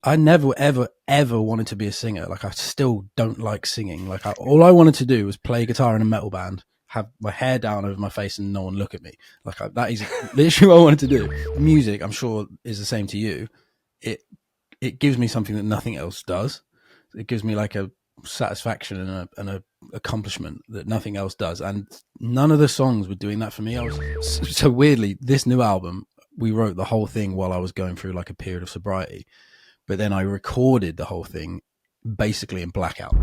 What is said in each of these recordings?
I never, ever, ever wanted to be a singer. Like, I still don't like singing. Like, all I wanted to do was play guitar in a metal band, have my hair down over my face, and no one look at me. Like, that is literally what I wanted to do. Music, I'm sure, is the same to you. It gives me something that nothing else does. It gives me like a satisfaction and a accomplishment that nothing else does. And none of the songs were doing that for me. So weirdly, this new album, we wrote the whole thing while I was going through like a period of sobriety. But then I recorded the whole thing basically in blackout.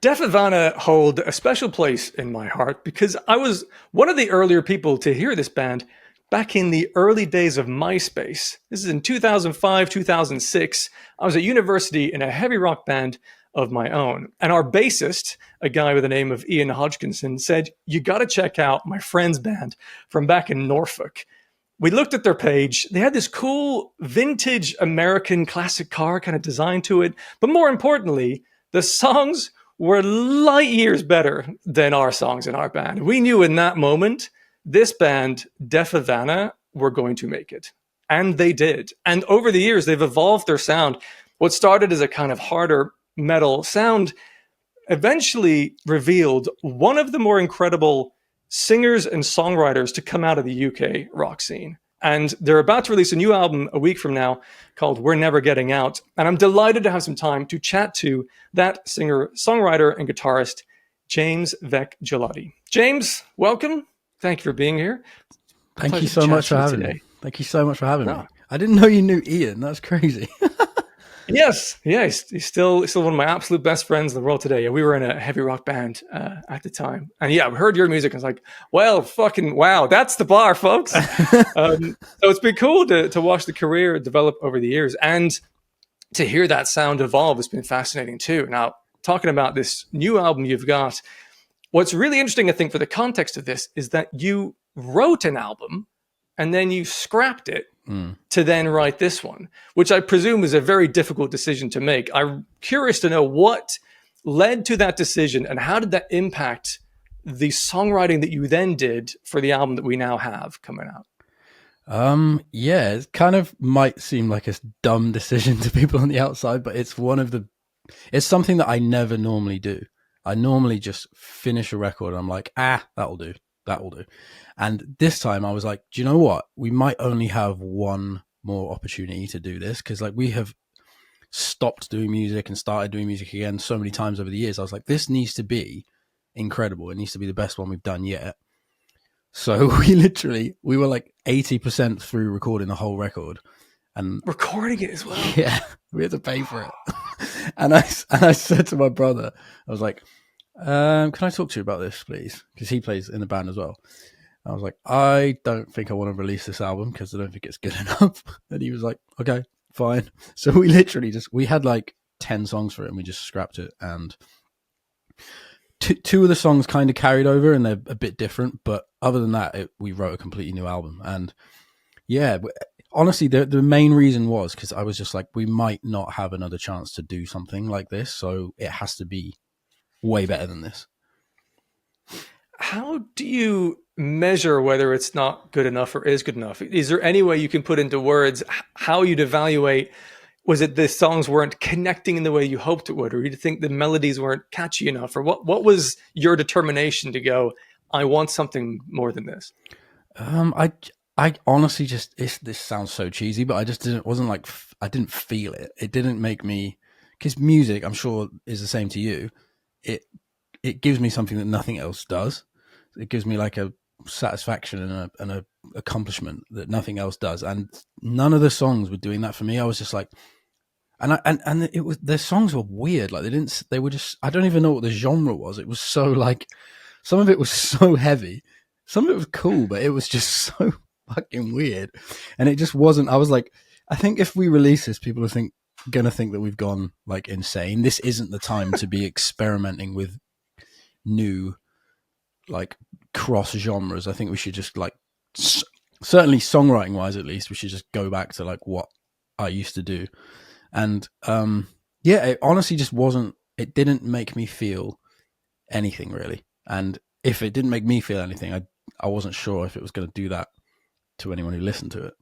Deaf Havana hold a special place in my heart because I was one of the earlier people to hear this band back in the early days of MySpace. This is in 2005, 2006. I was at university in a heavy rock band of my own. And our bassist, a guy with the name of Ian Hodgkinson, said, "You got to check out my friend's band from back in Norfolk." We looked at their page. They had this cool vintage American classic car kind of design to it. But more importantly, the songs were light years better than our songs in our band. We knew in that moment, this band, Deaf Havana, were going to make it. And they did. And over the years, they've evolved their sound. What started as a kind of harder metal sound eventually revealed one of the more incredible singers and songwriters to come out of the UK rock scene. And they're about to release a new album a week from now called We're Never Getting Out. And I'm delighted to have some time to chat to that singer, songwriter, and guitarist, James Veck-Gilodi. James, welcome. Thank you for being here. Thank you so much for having me. Thank you so much for having me. I didn't know you knew Ian. That's crazy. Yes, yeah, he's still one of my absolute best friends in the world today. Yeah, we were in a heavy rock band at the time, and yeah, we heard your music. And I was like, well, fucking wow, that's the bar, folks. So it's been cool to watch the career develop over the years, and to hear that sound evolve has been fascinating too. Now, talking about this new album you've got, what's really interesting, I think, for the context of this, is that you wrote an album and then you scrapped it to then write this one, which I presume is a very difficult decision to make. I'm curious to know what led to that decision and how did that impact the songwriting that you then did for the album that we now have coming out? Yeah, it kind of might seem like a dumb decision to people on the outside, but it's it's something that I never normally do. I normally just finish a record and I'm like, that'll do. And this time I was like, do you know what? We might only have one more opportunity to do this, because like we have stopped doing music and started doing music again so many times over the years. I was like, this needs to be incredible. It needs to be the best one we've done yet. So we were like 80% through recording the whole record. And recording it as well. Yeah, we had to pay for it. and I said to my brother, I was like, can I talk to you about this, please? Because he plays in the band as well. I was like, I don't think I want to release this album because I don't think it's good enough. And he was like, okay, fine. So we literally we had like 10 songs for it and we just scrapped it. And two of the songs kind of carried over and they're a bit different. But other than that, we wrote a completely new album. And yeah, honestly, the main reason was because I was just like, we might not have another chance to do something like this. So it has to be way better than this. How do you measure whether it's not good enough or is good enough? Is there any way you can put into words how you'd evaluate, was it the songs weren't connecting in the way you hoped it would, or you think the melodies weren't catchy enough, or what was your determination to go, I want something more than this? I honestly just, this sounds so cheesy, but I just I didn't feel it. It didn't make me, because music, I'm sure, is the same to you. It gives me something that nothing else does. It gives me like a satisfaction and a accomplishment that nothing else does. And none of the songs were doing that for me. I was just like, and it was, their songs were weird. Like they were just, I don't even know what the genre was. It was so like, some of it was so heavy. Some of it was cool, but it was just so fucking weird. And it just wasn't, I was like, I think if we release this, people are going to think that we've gone like insane. This isn't the time to be experimenting with new like cross genres. I think we should just like certainly songwriting wise, at least we should just go back to like what I used to do. And yeah, it honestly just wasn't, it didn't make me feel anything really. And if it didn't make me feel anything, I wasn't sure if it was going to do that to anyone who listened to it.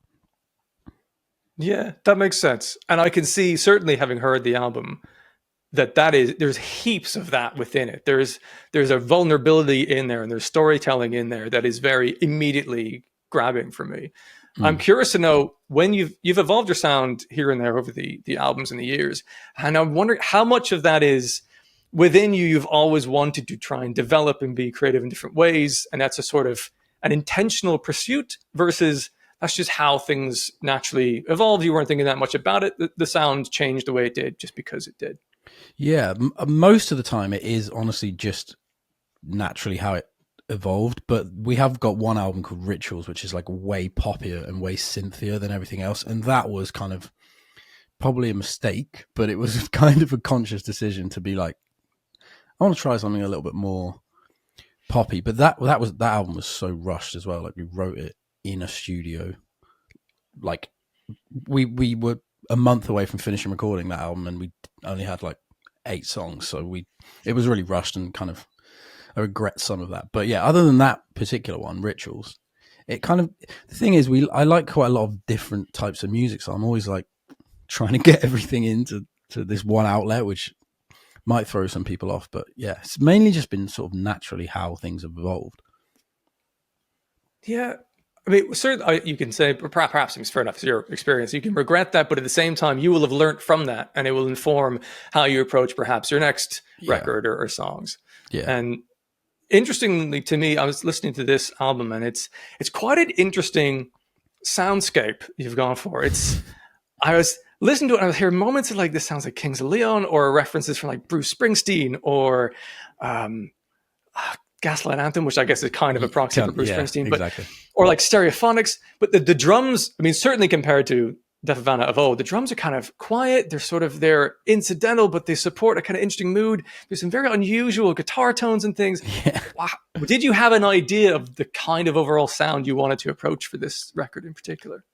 Yeah, that makes sense. And I can see, certainly having heard the album, that is, there's heaps of that within it. There's a vulnerability in there, and there's storytelling in there that is very immediately grabbing for me. I'm Mm. curious to know, when you've evolved your sound here and there over the albums and the years, and I'm wondering how much of that is within you. You've always wanted to try and develop and be creative in different ways, and that's a sort of an intentional pursuit, versus that's just how things naturally evolved. You weren't thinking that much about it. The sound changed the way it did just because it did. Yeah, most of the time it is honestly just naturally how it evolved. But we have got one album called Rituals, which is like way poppier and way synthier than everything else, and that was kind of probably a mistake, but it was kind of a conscious decision to be like, I want to try something a little bit more poppy. But that album was so rushed as well. Like, we wrote it in a studio. Like, we were a month away from finishing recording that album, and we only had like 8 songs, so it was really rushed, and kind of I regret some of that. But yeah, other than that particular one, Rituals, it kind of, the thing is, I like quite a lot of different types of music, so I'm always like trying to get everything into this one outlet, which might throw some people off. But yeah, it's mainly just been sort of naturally how things have evolved. Yeah. I mean, certainly you can say, perhaps it's fair enough, it's your experience. You can regret that, but at the same time, you will have learned from that, and it will inform how you approach perhaps your next record or songs. Yeah. And interestingly to me, I was listening to this album, and it's quite an interesting soundscape you've gone for. I was listening to it, and I was hearing moments of like, this sounds like Kings of Leon, or references from like Bruce Springsteen, or Gaslight Anthem, which I guess is kind of a proxy for Bruce Springsteen, exactly. Or like Stereophonics. But the drums, I mean, certainly compared to Deaf Havana of old, the drums are kind of quiet. They're incidental, but they support a kind of interesting mood. There's some very unusual guitar tones and things. Yeah. Wow. Did you have an idea of the kind of overall sound you wanted to approach for this record in particular?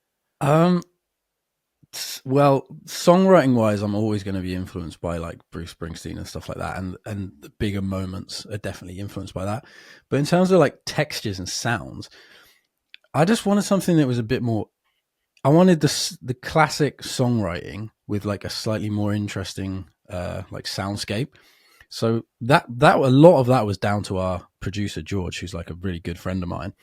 Well, songwriting wise, I'm always going to be influenced by like Bruce Springsteen and stuff like that, and the bigger moments are definitely influenced by that. But in terms of like textures and sounds, I just wanted something that was a bit more. I wanted the classic songwriting with like a slightly more interesting like soundscape. So that a lot of that was down to our producer George, who's like a really good friend of mine.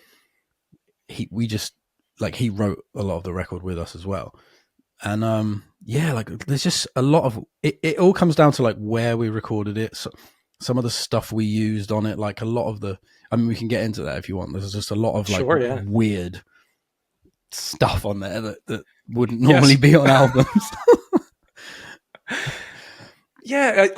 He wrote a lot of the record with us as well. And yeah, like there's just a lot of it. It all comes down to like where we recorded it. So some of the stuff we used on it, like a lot of the. I mean, we can get into that if you want. There's just a lot of like weird stuff on there that wouldn't normally be on albums. Yeah,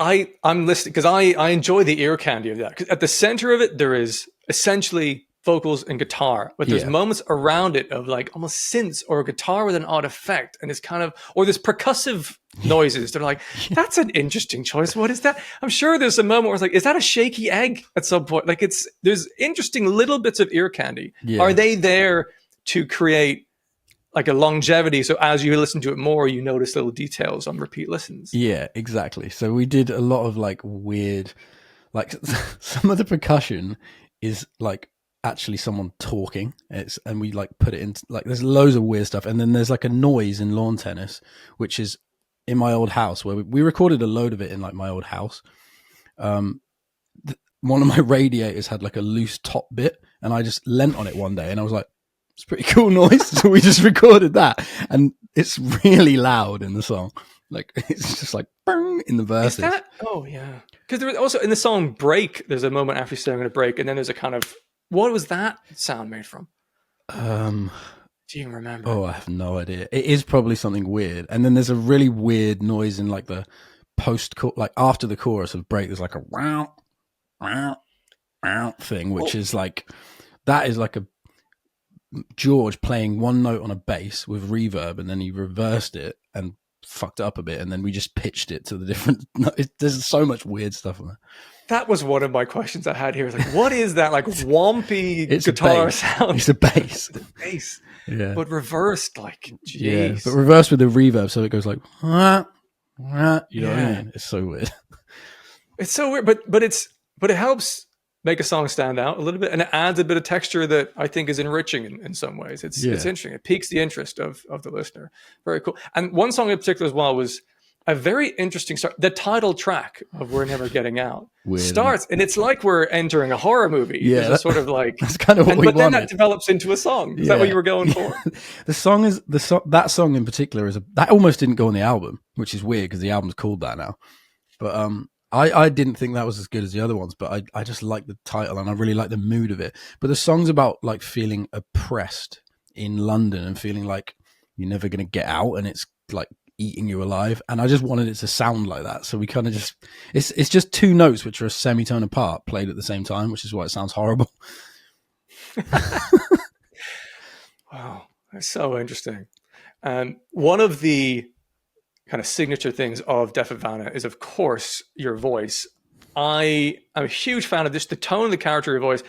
I'm listening because I enjoy the ear candy of that. Because at the center of it, there is essentially vocals and guitar, but there's moments around it of like almost synths or a guitar with an odd effect, and it's kind of, or there's percussive noises. They're like, that's an interesting choice. What is that? I'm sure there's a moment where it's like, is that a shaky egg at some point? Like there's interesting little bits of ear candy. Yeah. Are they there to create like a longevity? So as you listen to it more, you notice little details on repeat listens. Yeah, exactly. So we did a lot of like weird, like some of the percussion is like actually someone talking, and we like put it in, like there's loads of weird stuff. And then there's like a noise in lawn tennis, which is in my old house, where we recorded a load of it in like my old house. One of my radiators had like a loose top bit, and I just leant on it one day and I was like, it's pretty cool noise. So we just recorded that, and it's really loud in the song. Like it's just like bang in the verses. Is that? Oh yeah. Because there was also in the song "Break," there's a moment after you say I'm going to break, and then there's a kind of, what was that sound made from? Do you remember? Oh, I have no idea. It is probably something weird. And then there's a really weird noise in like the like after the chorus of "Break." There's like a wow, wow, wow thing, which is like, that is like a George playing one note on a bass with reverb, and then he reversed it and fucked it up a bit, and then we just pitched it to the different. There's so much weird stuff on there. That was one of my questions I had here. It's like, what is that like wompy guitar sound? It's a bass. It's a bass. Yeah. But reversed, like, geez. Yeah, but reversed with the reverb, so it goes like, you know what I mean? It's so weird. It's so weird, but it helps make a song stand out a little bit, and it adds a bit of texture that I think is enriching in some ways. It's interesting. It piques the interest of the listener. Very cool. And one song in particular as well was a very interesting start. The title track of "We're Never Getting Out" Weird, starts, and it's like we're entering a horror movie. Yeah, There's a sort of like that's kind of what we but then wanted. that develops into a song. Is that what you were going for? The song is that song in particular that almost didn't go on the album, which is weird because the album's called that now. But I didn't think that was as good as the other ones, but I just like the title and I really like the mood of it. But the song's about like feeling oppressed in London and feeling like you're never going to get out and it's like eating you alive. And I just wanted it to sound like that. So we kind of just, it's just two notes which are a semitone apart played at the same time, which is why it sounds horrible. Wow, that's so interesting. One of the kind of signature things of Deaf Havana is, of course, your voice. I am a huge fan of just the tone of the character of your voice.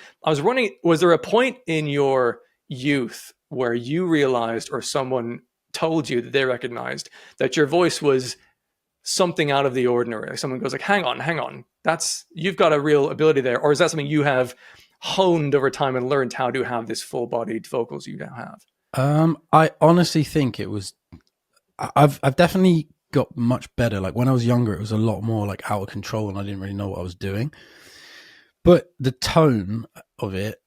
Was there a point in your youth where you realized or someone told you that they recognized that your voice was something out of the ordinary? Like someone goes like, hang on, you've got a real ability there. Or is that something you have honed over time and learned how to have this full-bodied vocals you now have? I honestly think it was, I've definitely got much better. Like when I was younger, it was a lot more like out of control and I didn't really know what I was doing. But the tone of it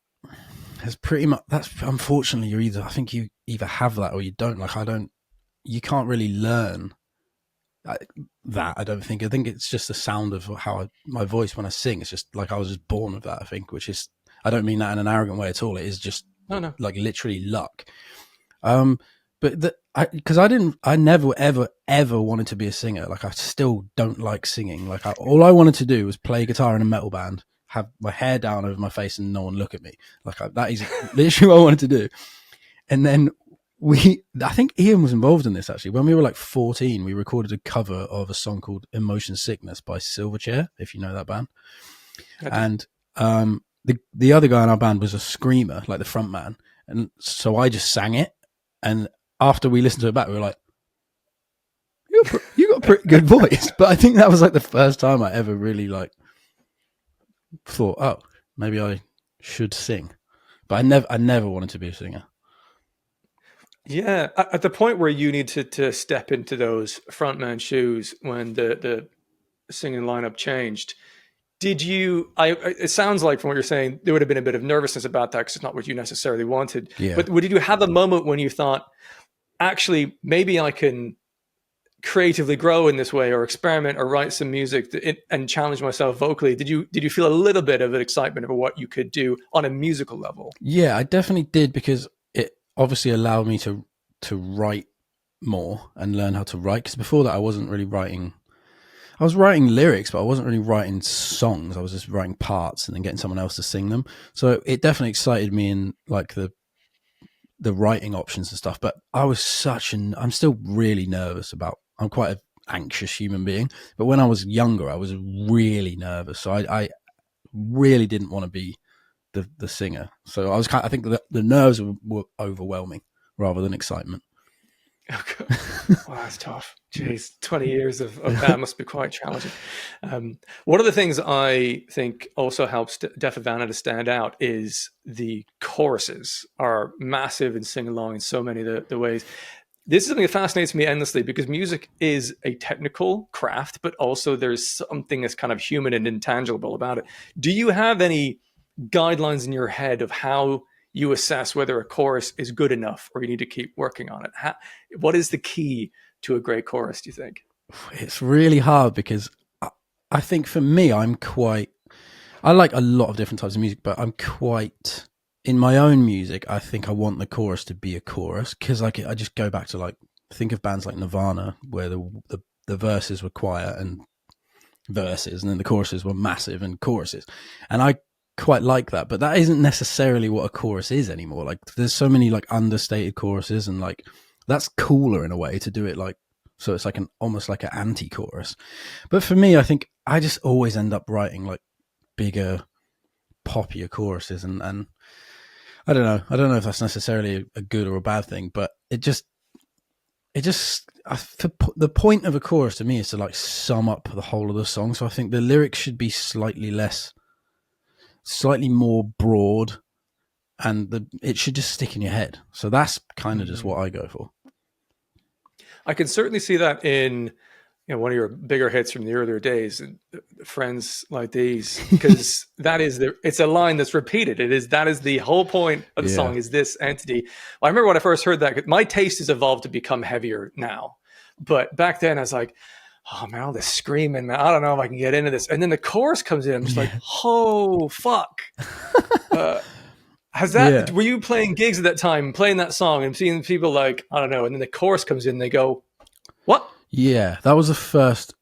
has pretty much, that's unfortunately, I think you either have that or you don't. Like you can't really learn that. I don't think. I think it's just the sound of how my voice when I sing. It's just like I was just born with that, I think, which is, I don't mean that in an arrogant way at all. It is just like literally luck. But I never ever wanted to be a singer. Like I still don't like singing. Like all I wanted to do was play guitar in a metal band, have my hair down over my face and no one look at me. Like that is literally what I wanted to do. And then I think Ian was involved in this actually. When we were like 14, we recorded a cover of a song called Emotion Sickness by Silverchair, if you know that band. And the other guy in our band was a screamer, like the front man. And so I just sang it. And after we listened to it back, we were like, you got a pretty good voice. But I think that was like the first time I ever really like thought, oh, maybe I should sing. But I never wanted to be a singer. Yeah, at the point where you need to step into those frontman shoes when the singing lineup changed, did you? It sounds like from what you're saying, there would have been a bit of nervousness about that because it's not what you necessarily wanted. Yeah. But did you have a moment when you thought, actually, maybe I can creatively grow in this way, or experiment, or write some music and challenge myself vocally? Did you feel a little bit of an excitement over what you could do on a musical level? Yeah, I definitely did, because it obviously allowed me to write more and learn how to write. Because before that, I wasn't really writing. I was writing lyrics, but I wasn't really writing songs. I was just writing parts and then getting someone else to sing them. So it definitely excited me in like the writing options and stuff. But I was I'm still really nervous I'm quite an anxious human being. But when I was younger, I was really nervous. So I really didn't want to be the singer. So I think the nerves were overwhelming rather than excitement. Okay. Wow, that's tough. Jeez, 20 years of that must be quite challenging. One of the things I think also helps Deaf Havana to stand out is the choruses are massive and sing along in so many of the ways. This is something that fascinates me endlessly because music is a technical craft, but also there's something that's kind of human and intangible about it. Do you have any guidelines in your head of how you assess whether a chorus is good enough or you need to keep working on it? What is the key to a great chorus, do you think? It's really hard because I think for me, I like a lot of different types of music, but I'm quite, in my own music, I think I want the chorus to be a chorus, because I just go back to like, think of bands like Nirvana where the verses were quiet and verses, and then the choruses were massive and choruses. And I quite like that, but that isn't necessarily what a chorus is anymore. Like there's so many like understated choruses, and like that's cooler in a way to do it like, so it's like almost like an anti-chorus. But for me, I think I just always end up writing like bigger, poppier choruses, and I don't know if that's necessarily a good or a bad thing, but the point of a chorus to me is to like sum up the whole of the song. So I think the lyrics should be slightly less slightly more broad, and it should just stick in your head. So that's kind of just what I go for. I can certainly see that in one of your bigger hits from the earlier days, Friends Like These, because it's a line that's repeated. That is the whole point of the song, is this entity. Well, I remember when I first heard that, my taste has evolved to become heavier now. But back then I was like, oh man, all this screaming, man, I don't know if I can get into this. And then the chorus comes in, I'm just like, oh fuck. Were you playing gigs at that time, playing that song and seeing people like, I don't know, and then the chorus comes in, they go, what? Yeah, that was the first.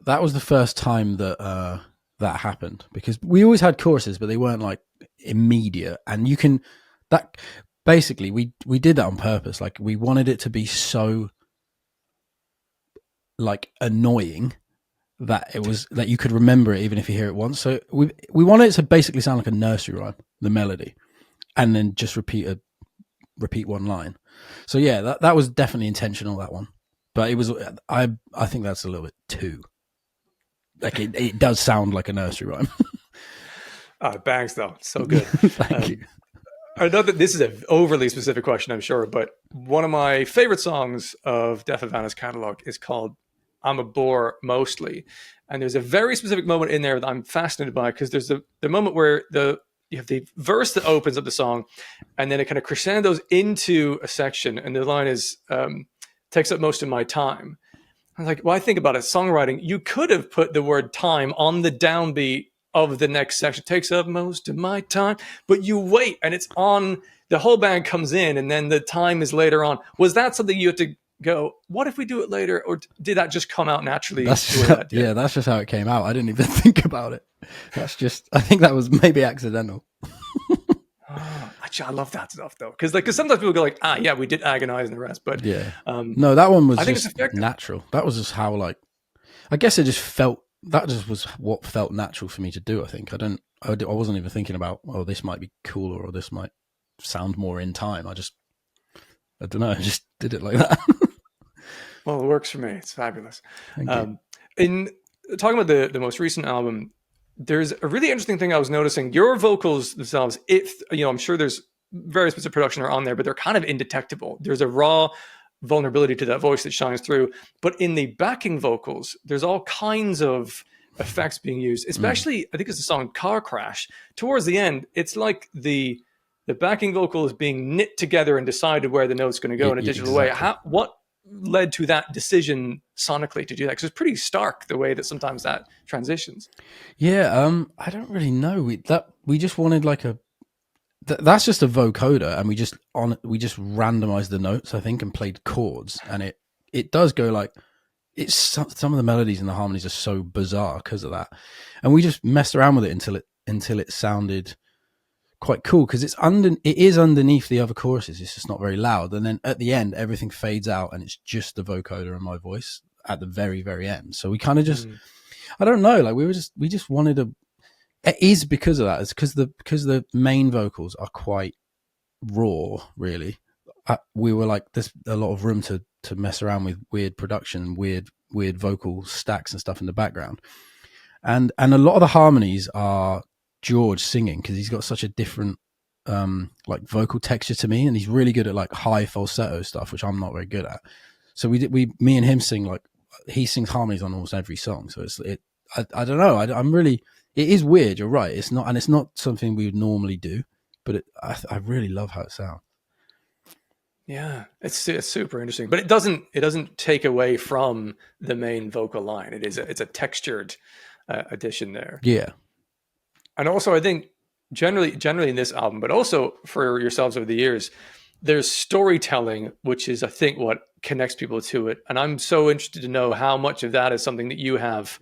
That was the first time that that happened, because we always had choruses, but they weren't like immediate. And that basically we did that on purpose. Like, we wanted it to be so like annoying that it was that you could remember it even if you hear it once. So we wanted it to basically sound like a nursery rhyme, the melody, and then just repeat one line. So yeah, that was definitely intentional, that one. But it was, I think that's a little bit too, like, it does sound like a nursery rhyme. It bangs though. So good. Thank you. I know that this is an overly specific question, I'm sure, but one of my favorite songs of Deaf Havana's catalog is called I'm a Bore Mostly. And there's a very specific moment in there that I'm fascinated by, because there's the moment where you have the verse that opens up the song, and then it kind of crescendos into a section, and the line is, takes up most of my time. I was like, well, I think about it, songwriting, you could have put the word time on the downbeat of the next section, takes up most of my time, but you wait, and it's on, the whole band comes in, and then the time is later on. Was that something you had to go, what if we do it later? Or did that just come out naturally? That's just how it came out. I didn't even think about it. I think that was maybe accidental. I love that stuff though, because sometimes people go like, yeah, we did agonize and the rest, but no, that one was just natural. That was just how, like, I guess it just felt, that just was what felt natural for me to do. I think I wasn't even thinking about, oh, this might be cooler or this might sound more in time. I don't know, I just did it like that. Well, it works for me. It's fabulous. In talking about the most recent album, there's a really interesting thing I was noticing. Your vocals themselves, I'm sure there's various bits of production are on there, but they're kind of indetectable. There's a raw vulnerability to that voice that shines through. But in the backing vocals, there's all kinds of effects being used, especially, I think it's the song Car Crash. Towards the end, it's like the backing vocal is being knit together and decided where the note's going to go in a digital way. What led to that decision sonically to do that? Because it's pretty stark the way that sometimes that transitions. Yeah, I don't really know. We just wanted like that's just a vocoder, and we just randomized the notes, I think, and played chords, and it does go like, it's some of the melodies and the harmonies are so bizarre because of that, and we just messed around with it until it sounded quite cool, because it is underneath the other choruses. It's just not very loud, and then at the end everything fades out and it's just the vocoder and my voice at the very, very end. So we kind of just I don't know, like we just wanted it is because of that. It's because the main vocals are quite raw, really. We were like, there's a lot of room to mess around with weird production, weird vocal stacks and stuff in the background, and a lot of the harmonies are George singing, because he's got such a different like vocal texture to me, and he's really good at like high falsetto stuff, which I'm not very good at. So me and him sing, like, he sings harmonies on almost every song. So I don't know. I'm really, it is weird. You're right. It's not something we would normally do, but I really love how it sounds. Yeah, it's super interesting, but it doesn't take away from the main vocal line. It's a textured addition there. Yeah. And also, I think generally in this album, but also for yourselves over the years, there's storytelling, which is, I think, what connects people to it. And I'm so interested to know how much of that is something that you have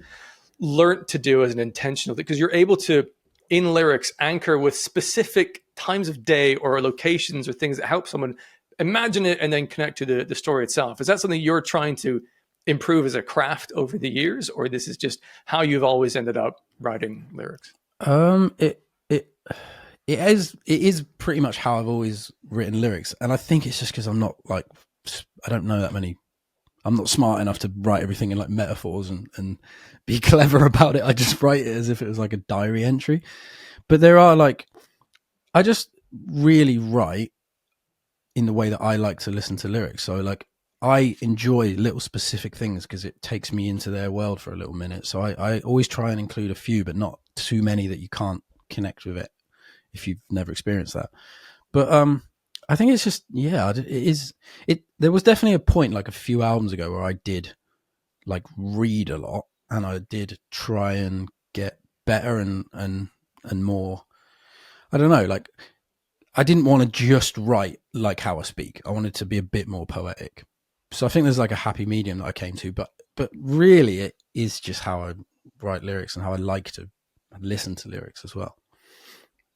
learned to do as an intentional, because you're able to, in lyrics, anchor with specific times of day or locations or things that help someone imagine it and then connect to the story itself. Is that something you're trying to improve as a craft over the years, or this is just how you've always ended up writing lyrics? It is pretty much how I've always written lyrics, and I think it's just because I'm not like, I don't know that many I'm not smart enough to write everything in like metaphors and be clever about it. I just write it as if it was like a diary entry. But there are like, I just really write in the way that I like to listen to lyrics. So like I enjoy little specific things because it takes me into their world for a little minute. So I always try and include a few, but not too many that you can't connect with it if you've never experienced that. But I think it's just, yeah, it is. There was definitely a point like a few albums ago where I did like read a lot, and I did try and get better and more. I don't know, like I didn't want to just write like how I speak. I wanted to be a bit more poetic. So I think there's like a happy medium that I came to, but really it is just how I write lyrics and how I like to listen to lyrics as well.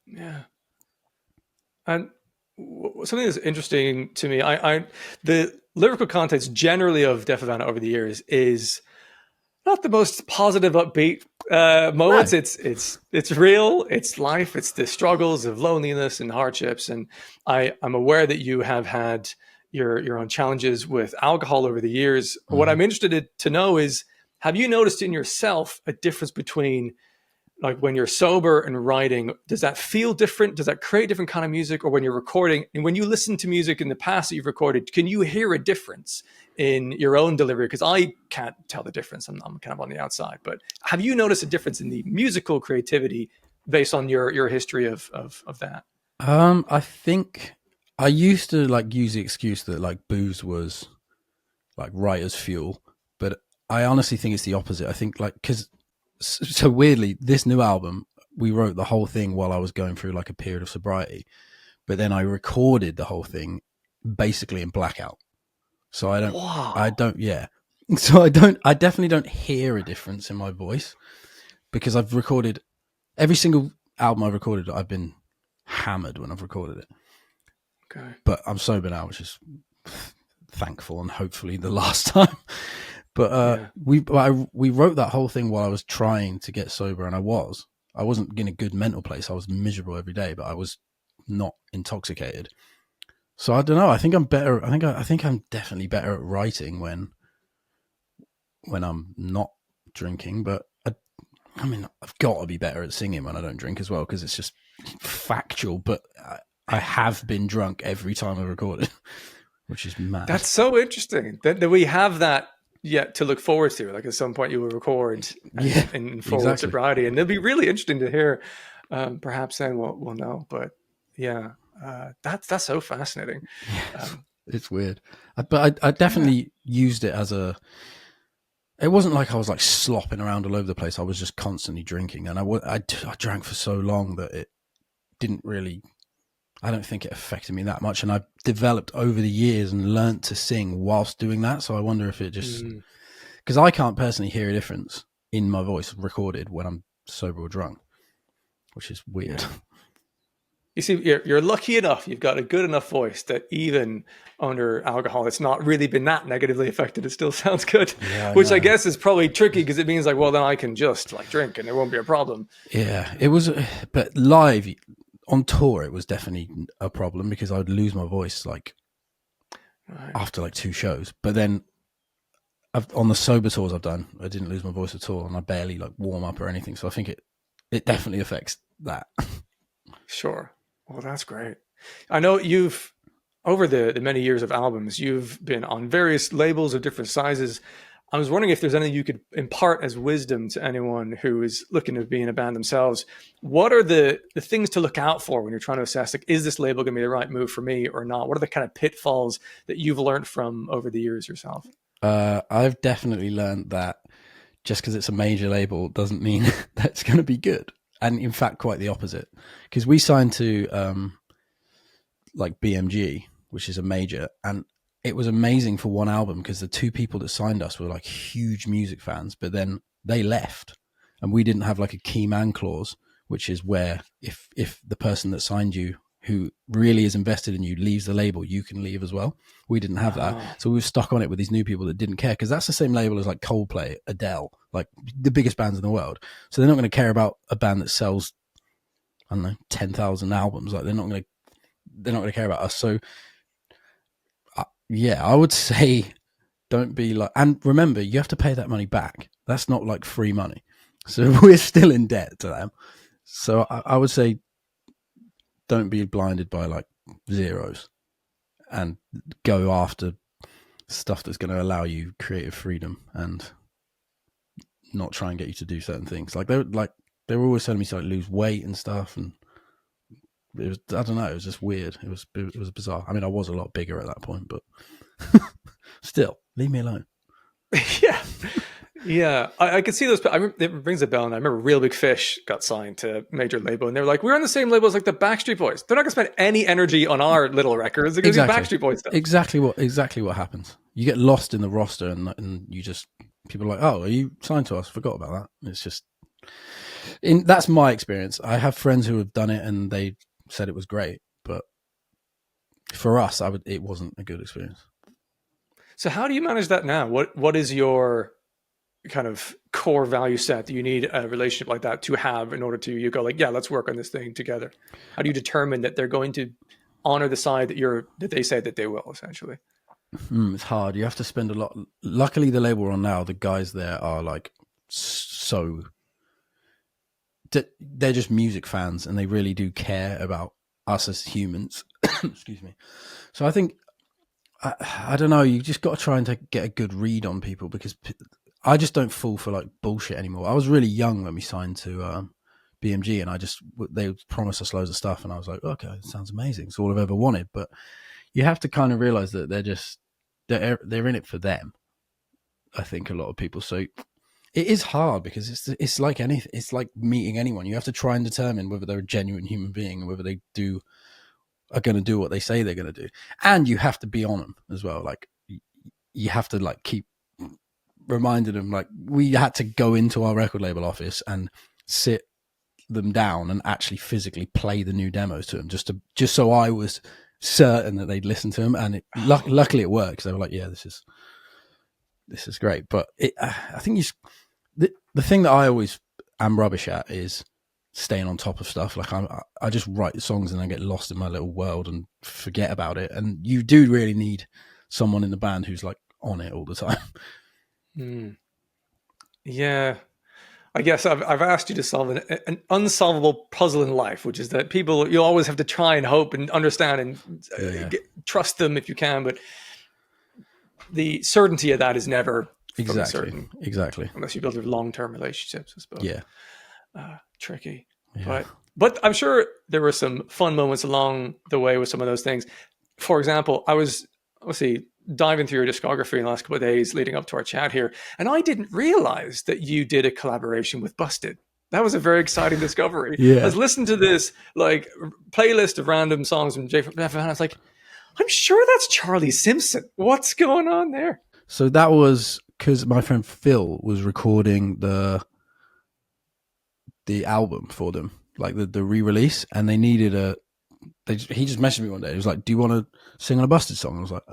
Yeah. And something that's interesting to me, I the lyrical context generally of Deaf Havana over the years is not the most positive, upbeat moments. No. It's real. It's life. It's the struggles of loneliness and hardships. And I'm aware that you have had your own challenges with alcohol over the years. What Mm-hmm. I'm interested to know is, have you noticed in yourself a difference between like when you're sober and writing? Does that feel different? Does that create different kind of music? Or when you're recording and when you listen to music in the past that you've recorded, can you hear a difference in your own delivery? Because I can't tell the difference. I'm kind of on the outside, but have you noticed a difference in the musical creativity based on your history of that? I think I used to like use the excuse that like booze was like writer's fuel, but I honestly think it's the opposite. I think like because so weirdly, this new album we wrote the whole thing while I was going through like a period of sobriety, but then I recorded the whole thing basically in blackout. So I Wow. don't, yeah. So I definitely don't hear a difference in my voice because I've recorded every single album I've recorded. I've been hammered when I've recorded it, Okay. but I'm sober now, which is thankful and hopefully the last time. But Yeah. we wrote that whole thing while I was trying to get sober, and I wasn't in a good mental place. I was miserable every day, but I was not intoxicated. So I don't know. I think I'm better. I think I'm definitely better at writing when I'm not drinking. But I mean, I've got to be better at singing when I don't drink as well because it's just factual. But I have been drunk every time I recorded, which is mad. That's so interesting that we have that yet to look forward to. Like at some point you will record Yeah, in full exactly. sobriety, and it'll be really interesting to hear. Perhaps then we'll know. But yeah, that's so fascinating. Yes, Um, it's weird. But I yeah, definitely used it as a. It wasn't like I was like slopping around all over the place. I was just constantly drinking, and I drank for so long that it didn't really. I don't think it affected me that much, and I've developed over the years and learnt to sing whilst doing that. So I wonder if it just mm, because I can't personally hear a difference in my voice recorded when I'm sober or drunk, which is weird. yeah. You see, you're lucky enough. You've got a good enough voice that even under alcohol, it's not really been that negatively affected. It still sounds good, Yeah, I which I know. guess is probably tricky because it means like, well, then I can just like drink and there won't be a problem. Yeah, it was, but live on tour, it was definitely a problem because I'd lose my voice like Right. after like two shows. But then on the sober tours I've done, I didn't lose my voice at all, and I barely like warm up or anything. So I think it definitely affects that. Sure. Well, that's great. I know you've, over the many years of albums, you've been on various labels of different sizes. I was wondering if there's anything you could impart as wisdom to anyone who is looking to be in a band themselves. What are the things to look out for when you're trying to assess, like, is this label going to be the right move for me or not? What are the kind of pitfalls that you've learned from over the years yourself? I've definitely learned that just because it's a major label doesn't mean that's going to be good, and in fact, quite the opposite. Because we signed to like BMG, which is a major, and it was amazing for one album because the two people that signed us were like huge music fans, but then they left, and we didn't have like a key man clause, which is where if the person that signed you who really is invested in you leaves the label, you can leave as well. We didn't have that, Oh, so we were stuck on it with these new people that didn't care because that's the same label as like Coldplay, Adele, like the biggest bands in the world. So they're not going to care about a band that sells, I don't know, 10,000 albums. Like they're not going to care about us. So yeah, I would say don't be like, and remember, you have to pay that money back. That's not like free money. So we're still in debt to them. So I would say don't be blinded by like zeros and go after stuff that's going to allow you creative freedom and not try and get you to do certain things. Like they were always telling me to like lose weight and stuff, and it was, I don't know, it was just weird. It was bizarre. I mean, I was a lot bigger at that point, but still, leave me alone. Yeah. Yeah, I could see those. It rings a bell, and I remember Real Big Fish got signed to a major label, and they were like, "We're on the same label as like the Backstreet Boys. They're not going to spend any energy on our little records. They're going to do Backstreet Boys stuff." Exactly what happens. You get lost in the roster, and you just, people are like, "Oh, are you signed to us? Forgot about that." It's just, that's my experience. I have friends who have done it, and they said it was great, but for us, it wasn't a good experience. So how do you manage that now? What is your kind of core value set that you need a relationship like that to have in order to, you go like, yeah, let's work on this thing together? How do you determine that they're going to honor the side that they say that they will, essentially? It's hard. You have to spend a lot. Luckily, the label we're on now, the guys there are like so. They're just music fans, and they really do care about us as humans. Excuse me. So I think, I don't know. You just got to try and get a good read on people, because I just don't fall for like bullshit anymore. I was really young when we signed to BMG, and they promised us loads of stuff, and I was like, okay, it sounds amazing. It's all I've ever wanted. But you have to kind of realize that they're in it for them. I think a lot of people. So it is hard, because it's like anything. It's like meeting anyone. You have to try and determine whether they're a genuine human being and whether they are going to do what they say they're going to do, and you have to be on them as well. Like you have to like keep reminded them, like we had to go into our record label office and sit them down and actually physically play the new demos to them, just so I was certain that they'd listen to them. And luckily it worked. They were like, yeah, this is great. But I think the thing that I always am rubbish at is staying on top of stuff. Like I just write songs and I get lost in my little world and forget about it. And you do really need someone in the band who's like on it all the time. Yeah, I guess I've asked you to solve an unsolvable puzzle in life, which is that people, you always have to try and hope and understand and trust them if you can, but the certainty of that is never fully certain. Exactly. Unless you build long-term relationships, I suppose. Yeah. Tricky. Yeah. But I'm sure there were some fun moments along the way with some of those things. For example, I was obviously diving through your discography in the last couple of days leading up to our chat here, and I didn't realize that you did a collaboration with Busted. That was a very exciting discovery. Yeah. I was listening to this like playlist of random songs from Deaf Havana. I was like, I'm sure that's Charlie Simpson. What's going on there? So that was because my friend Phil was recording the album for them, like the re-release, and they needed he just messaged me one day. He was like, do you want to sing on a Busted song? I was like,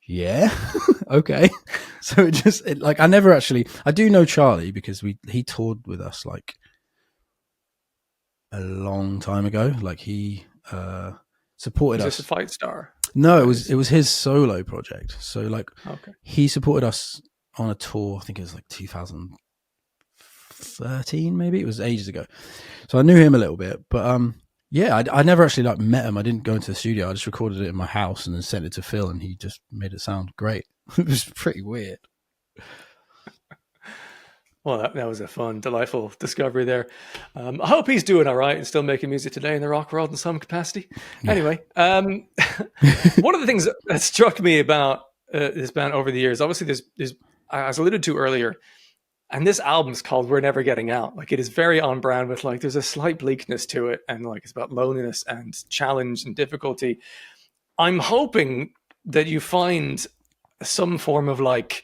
yeah. Okay. So like, I do know Charlie because he toured with us like a long time ago. Like he supported us. Is this a Fight Star? No, it was his solo project. So like, okay. He supported us on a tour. I think it was like 2013, maybe. It was ages ago. So I knew him a little bit, but yeah, I never actually like met him. I didn't go into the studio. I just recorded it in my house and then sent it to Phil, and he just made it sound great. It was pretty weird. Well, that was a fun, delightful discovery there. I hope he's doing all right and still making music today in the rock world in some capacity. Yeah. Anyway, one of the things that struck me about this band over the years, obviously there's as alluded to earlier, and this album's called We're Never Getting Out. Like, it is very on brand with like, there's a slight bleakness to it, and like it's about loneliness and challenge and difficulty. I'm hoping that you find some form of like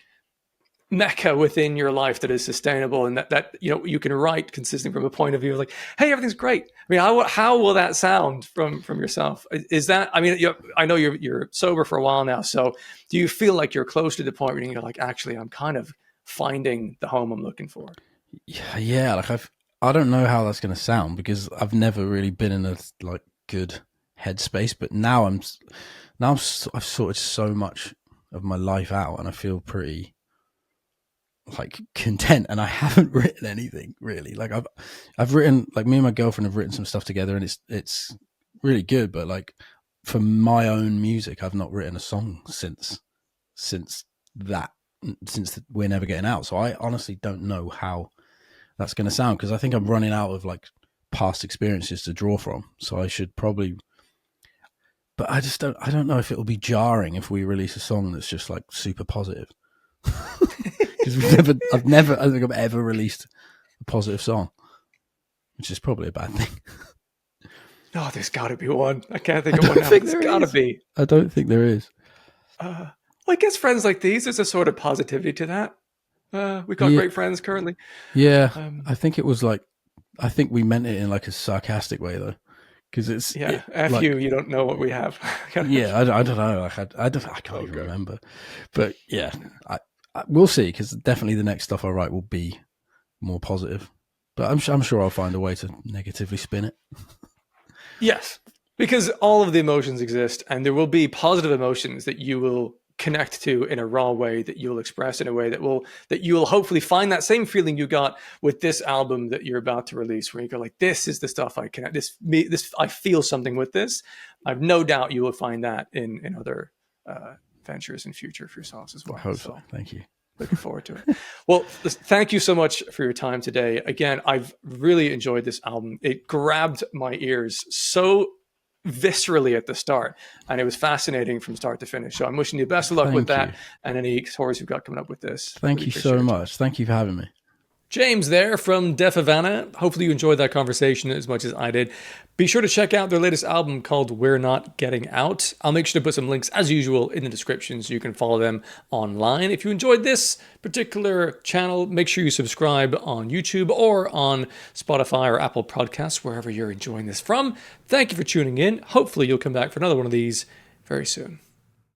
mecca within your life that is sustainable, and that you know you can write consistently from a point of view of like, hey, everything's great. I mean, how will that sound from yourself? Is that, I mean, I know you're sober for a while now, so do you feel like you're close to the point where you're like, actually, I'm kind of finding the home I'm looking for? Yeah, like I don't know how that's going to sound, because I've never really been in a like good headspace, but now I've sorted so much of my life out, and I feel pretty like content. And I haven't written anything really. Like I've written, like me and my girlfriend have written some stuff together, and it's really good. But like for my own music, I've not written a song since that since We're Never Getting Out. So I honestly don't know how that's going to sound, because I think I'm running out of like past experiences to draw from. So I should probably, but I don't know if it'll be jarring if we release a song that's just like super positive. Because I don't think I've ever released a positive song, which is probably a bad thing. Oh, there's got to be one. I can't think of one now. There's got to be. I don't think there is. Well, I guess Friends Like These, there's a sort of positivity to that. We've got great friends currently. Yeah, I think it was like, I think we meant it in like a sarcastic way though, because it's F you don't know what we have. Yeah, I don't know. I can't even remember, but yeah, we'll see, because definitely the next stuff I write will be more positive. But I'm sure I'll find a way to negatively spin it. Yes, because all of the emotions exist, and there will be positive emotions that you will connect to in a raw way, that you'll express in a way that you will hopefully find that same feeling you got with this album that you're about to release, where you go like, this is the stuff I connect, this I feel something with this. I've no doubt you will find that in other ventures in future for yourselves as well. I hope so. Thank you. Looking forward to it. Well, thank you so much for your time today. Again, I've really enjoyed this album. It grabbed my ears so viscerally at the start, and it was fascinating from start to finish. So I'm wishing you best of luck with that and any tours you've got coming up with this. Thank you so much. Thank you for having me. James there from Deaf Havana. Hopefully you enjoyed that conversation as much as I did. Be sure to check out their latest album called We're Not Getting Out. I'll make sure to put some links, as usual, in the description so you can follow them online. If you enjoyed this particular channel, make sure you subscribe on YouTube or on Spotify or Apple Podcasts, wherever you're enjoying this from. Thank you for tuning in. Hopefully you'll come back for another one of these very soon.